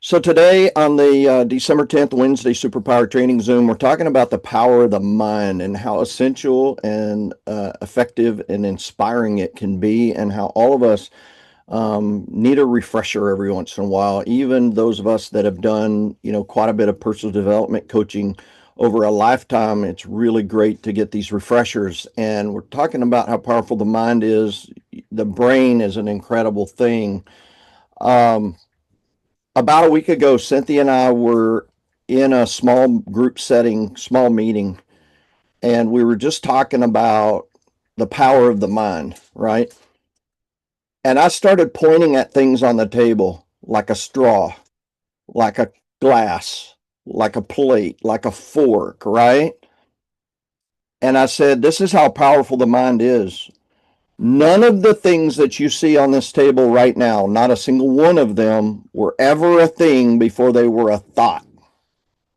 So today on the December 10th, Wednesday Superpower Training Zoom, we're talking about the power of the mind and how essential and effective and inspiring it can be, and how all of us need a refresher every once in a while. Even those of us that have done, quite a bit of personal development coaching over a lifetime, it's really great to get these refreshers. And we're talking about how powerful the mind is. The brain is an incredible thing. Um, about a week ago, Cynthia and I were in a small group setting, small meeting, and we were just talking about the power of the mind, right? And I started pointing at things on the table like a straw, like a glass, like a plate, like a fork, right? And I said, this is how powerful the mind is. None of the things that you see on this table right now, not a single one of them, were ever a thing before they were a thought.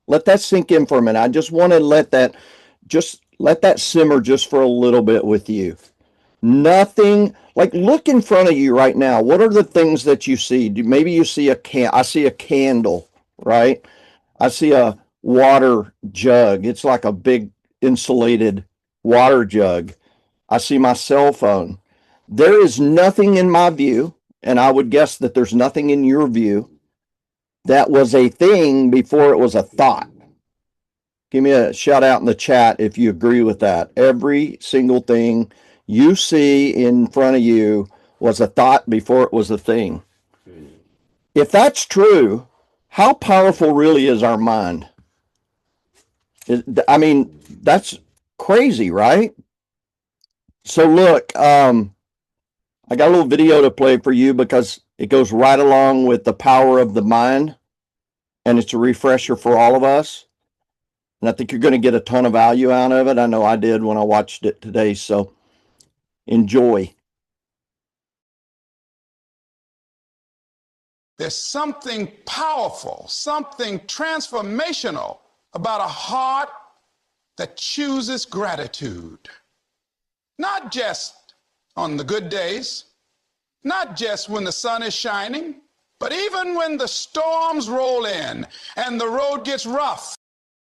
Let that sink in for a minute. I just want to let that simmer just for a little bit with you. Nothing, like, look in front of you right now. What are the things that you see? Maybe you see I see a candle, right? I see a water jug. It's like a big insulated water jug. I see my cell phone. There is nothing in my view, and I would guess that there's nothing in your view that was a thing before it was a thought. Give me a shout out in the chat if you agree with that. Every single thing you see in front of you was a thought before it was a thing. If that's true, how powerful really is our mind? I mean, that's crazy, right? So look, I got a little video to play for you because it goes right along with the power of the mind, and it's a refresher for all of us. And I think you're going to get a ton of value out of it. I know I did when I watched it today. So enjoy. There's something powerful, something transformational about a heart that chooses gratitude. Not just on the good days, not just when the sun is shining, but even when the storms roll in and the road gets rough.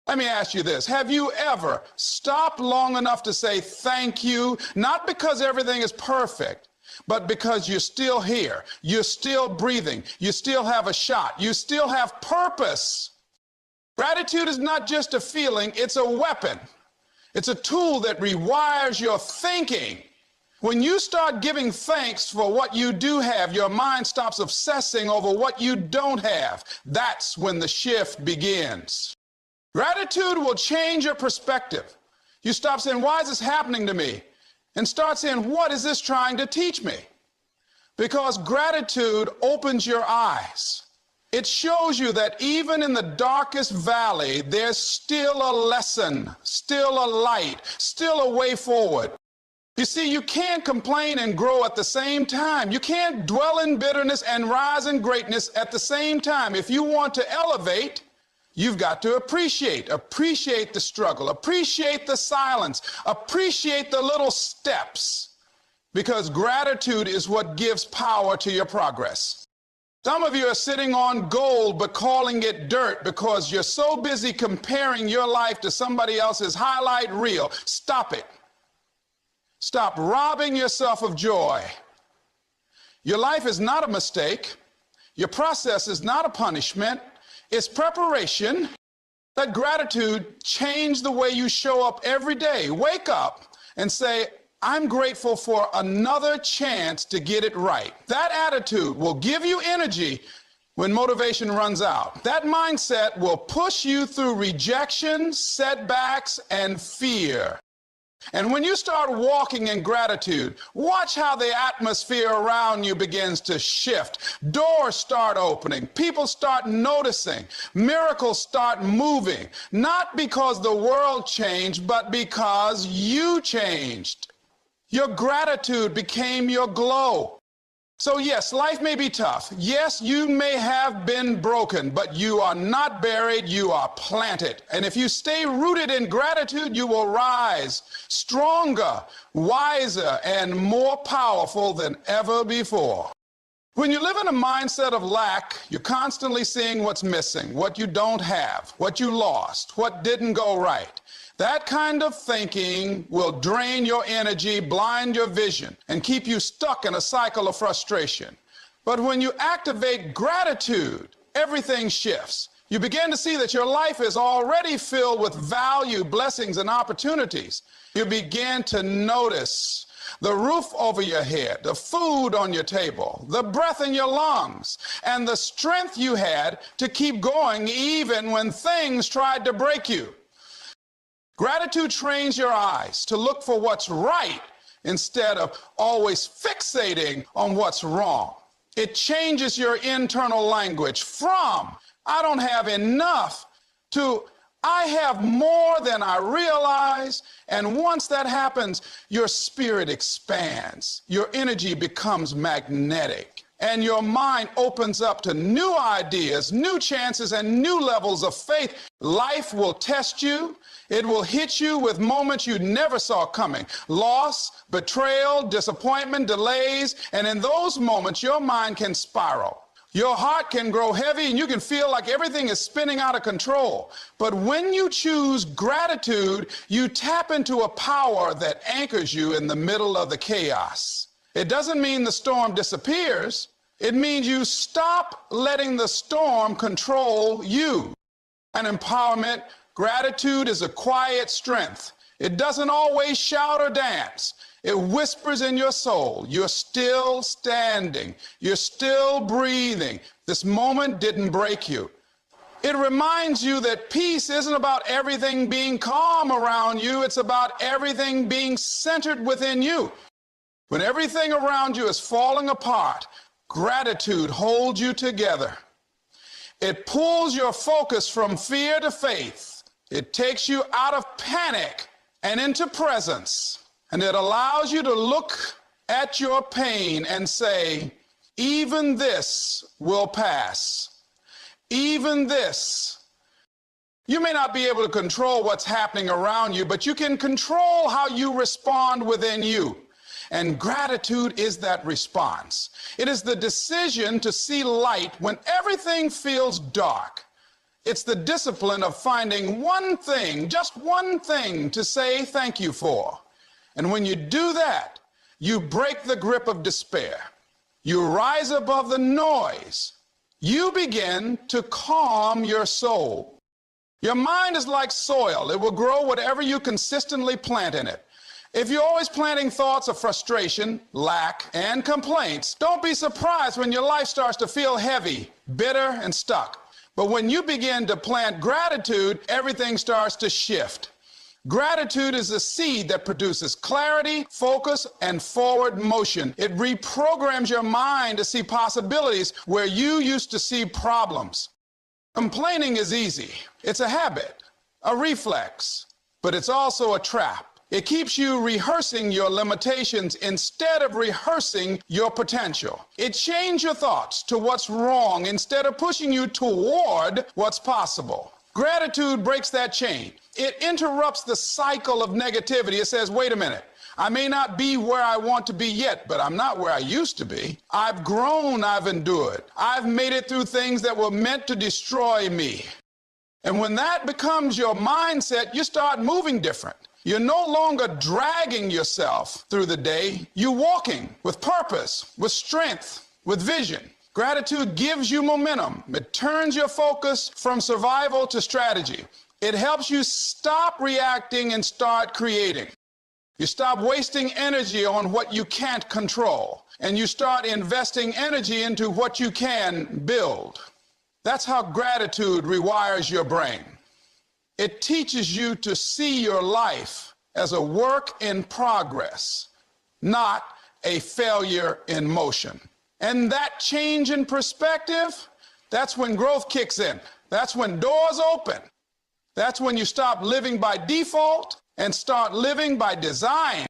Let me ask you this. Have you ever stopped long enough to say thank you, not because everything is perfect, but because you're still here, you're still breathing, you still have a shot, you still have purpose? Gratitude is not just a feeling, it's a weapon. It's a tool that rewires your thinking. When you start giving thanks for what you do have, your mind stops obsessing over what you don't have. That's when the shift begins. Gratitude will change your perspective. You stop saying, why is this happening to me? And start saying, what is this trying to teach me? Because gratitude opens your eyes. It shows you that even in the darkest valley, there's still a lesson, still a light, still a way forward. You see, you can't complain and grow at the same time. You can't dwell in bitterness and rise in greatness at the same time. If you want to elevate, you've got to appreciate the struggle, appreciate the silence, appreciate the little steps, because gratitude is what gives power to your progress. Some of you are sitting on gold but calling it dirt because you're so busy comparing your life to somebody else's highlight reel. Stop it. Stop robbing yourself of joy. Your life is not a mistake. Your process is not a punishment. It's preparation. Let gratitude change the way you show up every day. Wake up and say, I'm grateful for another chance to get it right. That attitude will give you energy when motivation runs out. That mindset will push you through rejection, setbacks, and fear. And when you start walking in gratitude, watch how the atmosphere around you begins to shift. Doors start opening. People start noticing. Miracles start moving. Not because the world changed, but because you changed. Your gratitude became your glow. So yes, life may be tough. Yes, you may have been broken, but you are not buried, you are planted. And if you stay rooted in gratitude, you will rise stronger, wiser, and more powerful than ever before. When you live in a mindset of lack, you're constantly seeing what's missing, what you don't have, what you lost, what didn't go right. That kind of thinking will drain your energy, blind your vision, and keep you stuck in a cycle of frustration. But when you activate gratitude, everything shifts. You begin to see that your life is already filled with value, blessings, and opportunities. You begin to notice the roof over your head, the food on your table, the breath in your lungs, and the strength you had to keep going even when things tried to break you. Gratitude trains your eyes to look for what's right instead of always fixating on what's wrong. It changes your internal language from I don't have enough to I have more than I realize. And once that happens, your spirit expands. Your energy becomes magnetic. And your mind opens up to new ideas, new chances, and new levels of faith. Life will test you. It will hit you with moments you never saw coming. Loss, betrayal, disappointment, delays. And in those moments, your mind can spiral. Your heart can grow heavy and you can feel like everything is spinning out of control. But when you choose gratitude, you tap into a power that anchors you in the middle of the chaos. It doesn't mean the storm disappears. It means you stop letting the storm control you. And empowerment, gratitude is a quiet strength. It doesn't always shout or dance. It whispers in your soul, you're still standing, you're still breathing. This moment didn't break you. It reminds you that peace isn't about everything being calm around you, it's about everything being centered within you. When everything around you is falling apart, gratitude holds you together. It pulls your focus from fear to faith. It takes you out of panic and into presence. And it allows you to look at your pain and say, even this will pass. Even this. You may not be able to control what's happening around you, but you can control how you respond within you. And gratitude is that response. It is the decision to see light when everything feels dark. It's the discipline of finding one thing, just one thing to say thank you for. And when you do that, you break the grip of despair. You rise above the noise. You begin to calm your soul. Your mind is like soil. It will grow whatever you consistently plant in it. If you're always planting thoughts of frustration, lack, and complaints, don't be surprised when your life starts to feel heavy, bitter, and stuck. But when you begin to plant gratitude, everything starts to shift. Gratitude is a seed that produces clarity, focus, and forward motion. It reprograms your mind to see possibilities where you used to see problems. Complaining is easy. It's a habit, a reflex, but it's also a trap. It keeps you rehearsing your limitations instead of rehearsing your potential. It changes your thoughts to what's wrong instead of pushing you toward what's possible. Gratitude breaks that chain. It interrupts the cycle of negativity. It says, wait a minute, I may not be where I want to be yet, but I'm not where I used to be. I've grown, I've endured. I've made it through things that were meant to destroy me. And when that becomes your mindset, you start moving different. You're no longer dragging yourself through the day. You're walking with purpose, with strength, with vision. Gratitude gives you momentum. It turns your focus from survival to strategy. It helps you stop reacting and start creating. You stop wasting energy on what you can't control, and you start investing energy into what you can build. That's how gratitude rewires your brain. It teaches you to see your life as a work in progress, not a failure in motion. And that change in perspective, that's when growth kicks in. That's when doors open. That's when you stop living by default and start living by design.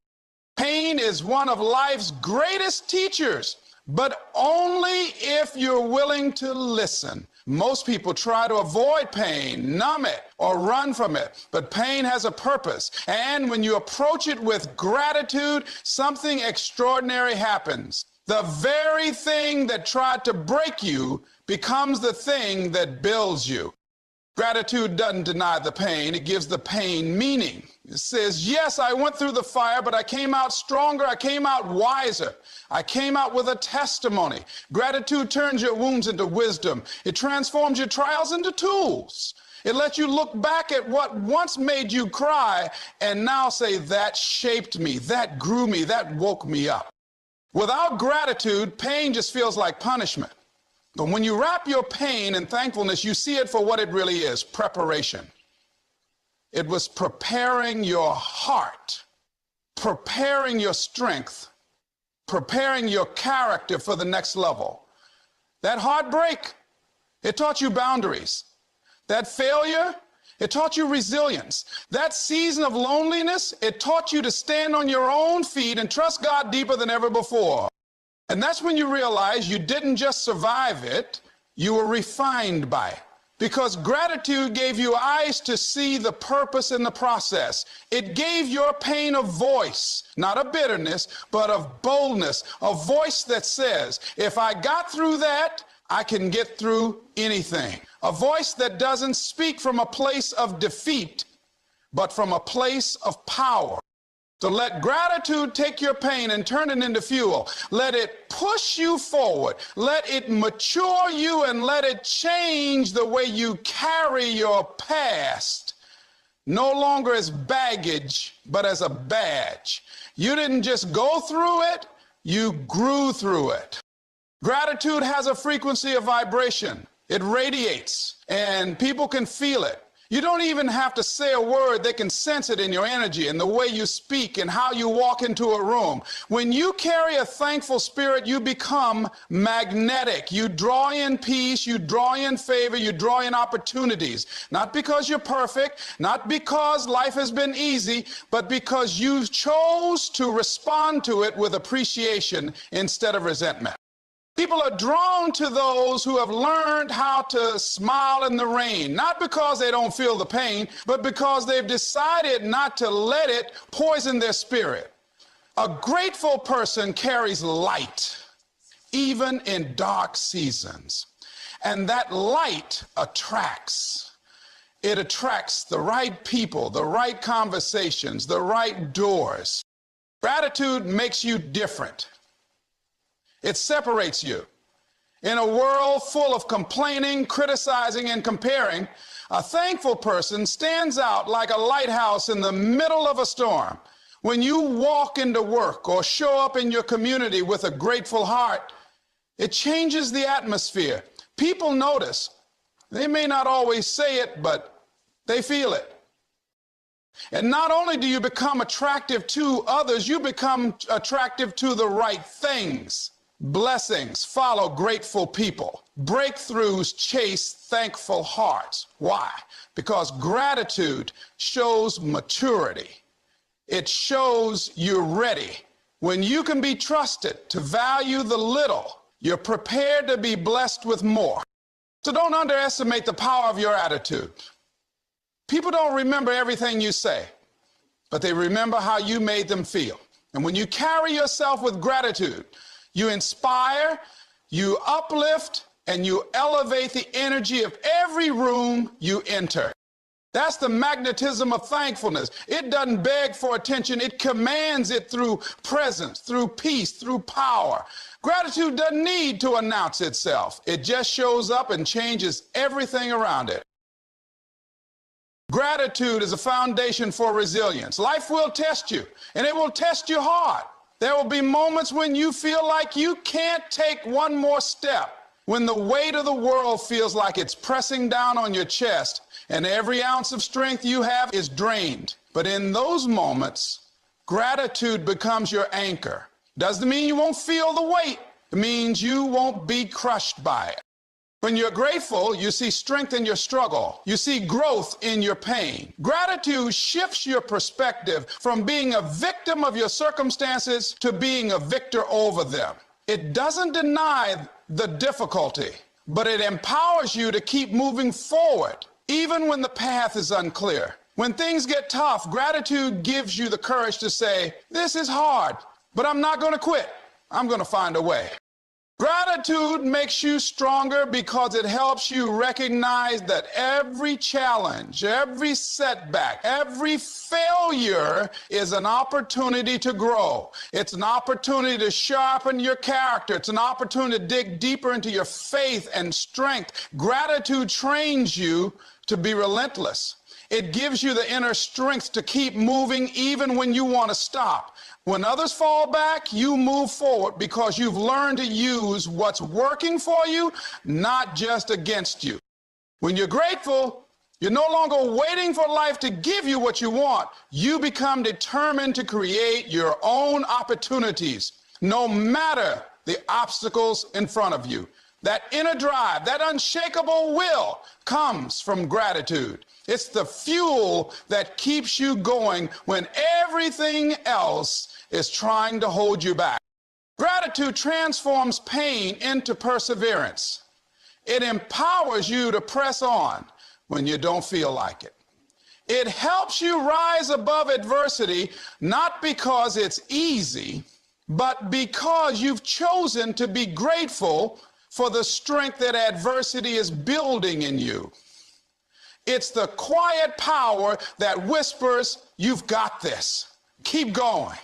Pain is one of life's greatest teachers, but only if you're willing to listen. Most people try to avoid pain, numb it, or run from it, but pain has a purpose. And when you approach it with gratitude, something extraordinary happens. The very thing that tried to break you becomes the thing that builds you. Gratitude doesn't deny the pain, it gives the pain meaning. It says, yes, I went through the fire, but I came out stronger, I came out wiser. I came out with a testimony. Gratitude turns your wounds into wisdom. It transforms your trials into tools. It lets you look back at what once made you cry and now say, that shaped me, that grew me, that woke me up. Without gratitude, pain just feels like punishment. But when you wrap your pain in thankfulness, you see it for what it really is, preparation. It was preparing your heart, preparing your strength, preparing your character for the next level. That heartbreak, it taught you boundaries. That failure, it taught you resilience. That season of loneliness, it taught you to stand on your own feet and trust God deeper than ever before. And that's when you realize you didn't just survive it, you were refined by it. Because gratitude gave you eyes to see the purpose in the process. It gave your pain a voice, not a bitterness, but of boldness, a voice that says, if I got through that, I can get through anything. A voice that doesn't speak from a place of defeat, but from a place of power. So let gratitude take your pain and turn it into fuel. Let it push you forward. Let it mature you and let it change the way you carry your past. No longer as baggage, but as a badge. You didn't just go through it, you grew through it. Gratitude has a frequency of vibration. It radiates and people can feel it. You don't even have to say a word. They can sense it in your energy and the way you speak and how you walk into a room. When you carry a thankful spirit, you become magnetic. You draw in peace, you draw in favor, you draw in opportunities. Not because you're perfect, not because life has been easy, but because you chose to respond to it with appreciation instead of resentment. People are drawn to those who have learned how to smile in the rain, not because they don't feel the pain, but because they've decided not to let it poison their spirit. A grateful person carries light, even in dark seasons. And that light attracts. It attracts the right people, the right conversations, the right doors. Gratitude makes you different. It separates you. In a world full of complaining, criticizing, and comparing, a thankful person stands out like a lighthouse in the middle of a storm. When you walk into work or show up in your community with a grateful heart, it changes the atmosphere. People notice. They may not always say it, but they feel it. And not only do you become attractive to others, you become attractive to the right things. Blessings follow grateful people. Breakthroughs chase thankful hearts. Why? Because gratitude shows maturity. It shows you're ready. When you can be trusted to value the little, you're prepared to be blessed with more. So don't underestimate the power of your attitude. People don't remember everything you say, but they remember how you made them feel. And when you carry yourself with gratitude, you inspire, you uplift, and you elevate the energy of every room you enter. That's the magnetism of thankfulness. It doesn't beg for attention. It commands it through presence, through peace, through power. Gratitude doesn't need to announce itself. It just shows up and changes everything around it. Gratitude is a foundation for resilience. Life will test you, and it will test you hard. There will be moments when you feel like you can't take one more step, when the weight of the world feels like it's pressing down on your chest and every ounce of strength you have is drained. But in those moments, gratitude becomes your anchor. Doesn't mean you won't feel the weight. It means you won't be crushed by it. When you're grateful, you see strength in your struggle. You see growth in your pain. Gratitude shifts your perspective from being a victim of your circumstances to being a victor over them. It doesn't deny the difficulty, but it empowers you to keep moving forward, even when the path is unclear. When things get tough, gratitude gives you the courage to say, this is hard, but I'm not going to quit. I'm going to find a way. Gratitude makes you stronger because it helps you recognize that every challenge, every setback, every failure is an opportunity to grow. It's an opportunity to sharpen your character. It's an opportunity to dig deeper into your faith and strength. Gratitude trains you to be relentless. It gives you the inner strength to keep moving even when you want to stop. When others fall back, you move forward because you've learned to use what's working for you, not just against you. When you're grateful, you're no longer waiting for life to give you what you want. You become determined to create your own opportunities, no matter the obstacles in front of you. That inner drive, that unshakable will comes from gratitude. It's the fuel that keeps you going when everything else is trying to hold you back. Gratitude transforms pain into perseverance. It empowers you to press on when you don't feel like it. It helps you rise above adversity, not because it's easy, but because you've chosen to be grateful for the strength that adversity is building in you. It's the quiet power that whispers, "You've got this. Keep going.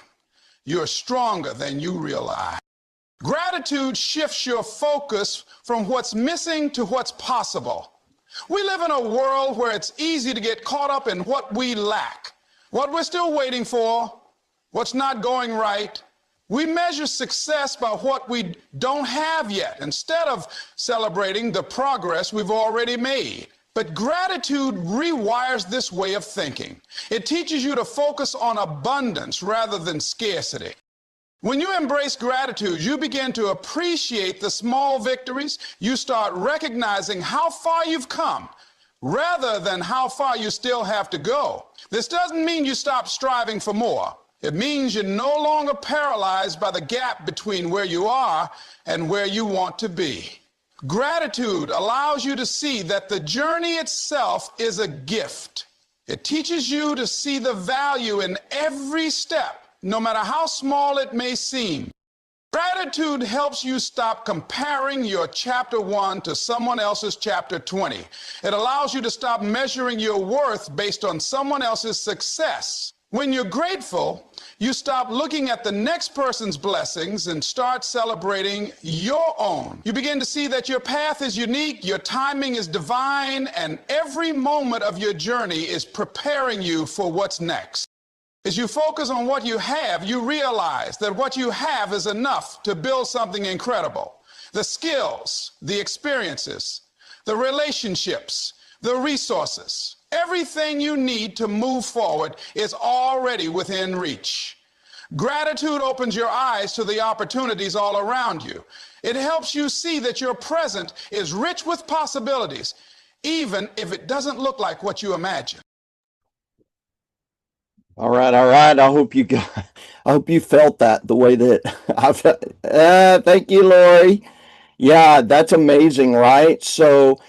You're stronger than you realize." Gratitude shifts your focus from what's missing to what's possible. We live in a world where it's easy to get caught up in what we lack, what we're still waiting for, what's not going right. We measure success by what we don't have yet instead of celebrating the progress we've already made. But gratitude rewires this way of thinking. It teaches you to focus on abundance rather than scarcity. When you embrace gratitude, you begin to appreciate the small victories. You start recognizing how far you've come rather than how far you still have to go. This doesn't mean you stop striving for more. It means you're no longer paralyzed by the gap between where you are and where you want to be. Gratitude allows you to see that the journey itself is a gift. It teaches you to see the value in every step, no matter how small it may seem. Gratitude helps you stop comparing your chapter 1 to someone else's chapter 20. It allows you to stop measuring your worth based on someone else's success. When you're grateful, you stop looking at the next person's blessings and start celebrating your own. You begin to see that your path is unique, your timing is divine, and every moment of your journey is preparing you for what's next. As you focus on what you have, you realize that what you have is enough to build something incredible. The skills, the experiences, the relationships, the resources, everything you need to move forward is already within reach. Gratitude opens your eyes to the opportunities all around you. It helps you see that your present is rich with possibilities, even if it doesn't look like what you imagine. All right, all right. I hope you felt that the way that I felt. Thank you, Lori. Yeah, that's amazing, right? So,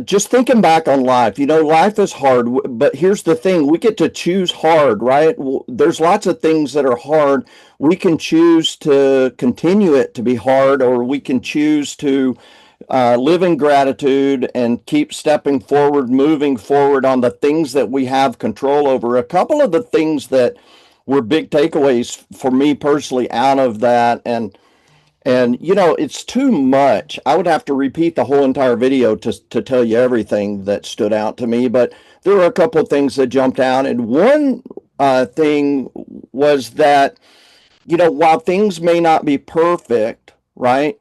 just thinking back on life, life is hard, but here's the thing, we get to choose hard, right? There's lots of things that are hard. We can choose to continue it to be hard, or we can choose to live in gratitude and keep stepping forward, moving forward on the things that we have control over. A couple of the things that were big takeaways for me personally out of that, and it's too much. I would have to repeat the whole entire video to tell you everything that stood out to me, but there were a couple of things that jumped out. And one thing was that, while things may not be perfect, right,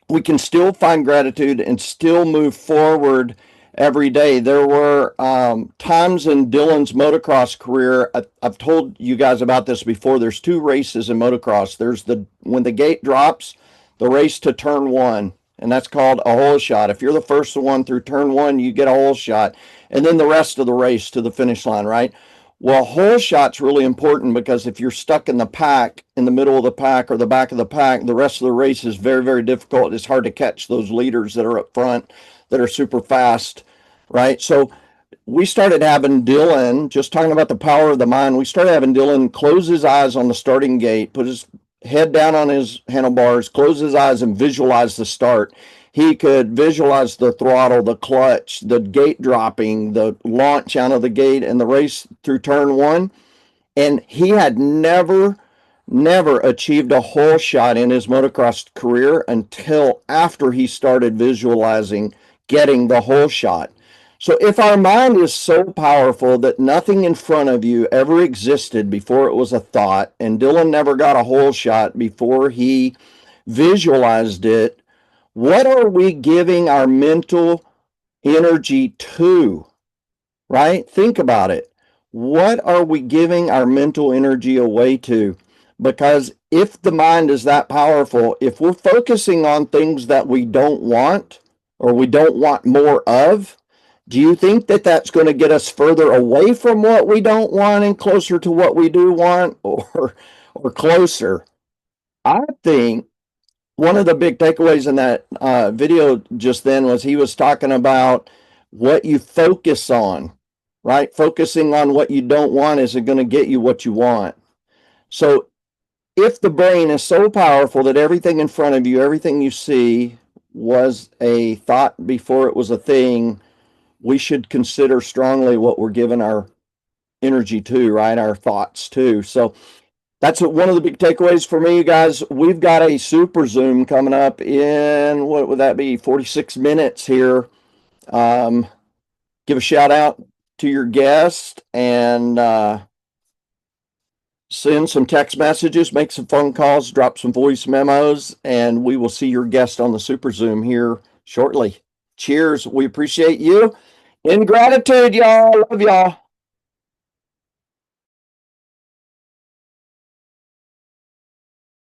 we can still find gratitude and still move forward every day. There were times in Dylan's motocross career, I've told you guys about this before, there's two races in motocross. There's when the gate drops, the race to turn one, and that's called a hole shot. If you're the first one through turn one, you get a hole shot, and then the rest of the race to the finish line, right? Well, hole shot's really important because if you're stuck in the pack, in the middle of the pack or the back of the pack, the rest of the race is very, very difficult. It's hard to catch those leaders that are up front that are super fast, right? So we started having Dylan, just talking about the power of the mind, we started having Dylan close his eyes on the starting gate, put his head down on his handlebars, close his eyes, and visualize the start. He could visualize the throttle, the clutch, the gate dropping, the launch out of the gate, and the race through turn one. And he had never achieved a hole shot in his motocross career until after he started visualizing getting the hole shot. So if our mind is so powerful that nothing in front of you ever existed before it was a thought, and Dylan never got a hole shot before he visualized it, what are we giving our mental energy to? Right? Think about it. What are we giving our mental energy away to? Because if the mind is that powerful, if we're focusing on things that we don't want or we don't want more of, do you think that that's going to get us further away from what we don't want and closer to what we do want, or closer? I think one of the big takeaways in that video just then was he was talking about what you focus on, right? Focusing on what you don't want isn't going to get you what you want. So if the brain is so powerful that everything in front of you, everything you see was a thought before it was a thing, we should consider strongly what we're giving our energy to, right? Our thoughts to. So that's one of the big takeaways for me, guys. We've got a super Zoom coming up in, what would that be, 46 minutes here. Give a shout out to your guest and send some text messages, make some phone calls, drop some voice memos, and we will see your guest on the super Zoom here shortly. Cheers. We appreciate you. In gratitude, y'all. Love y'all.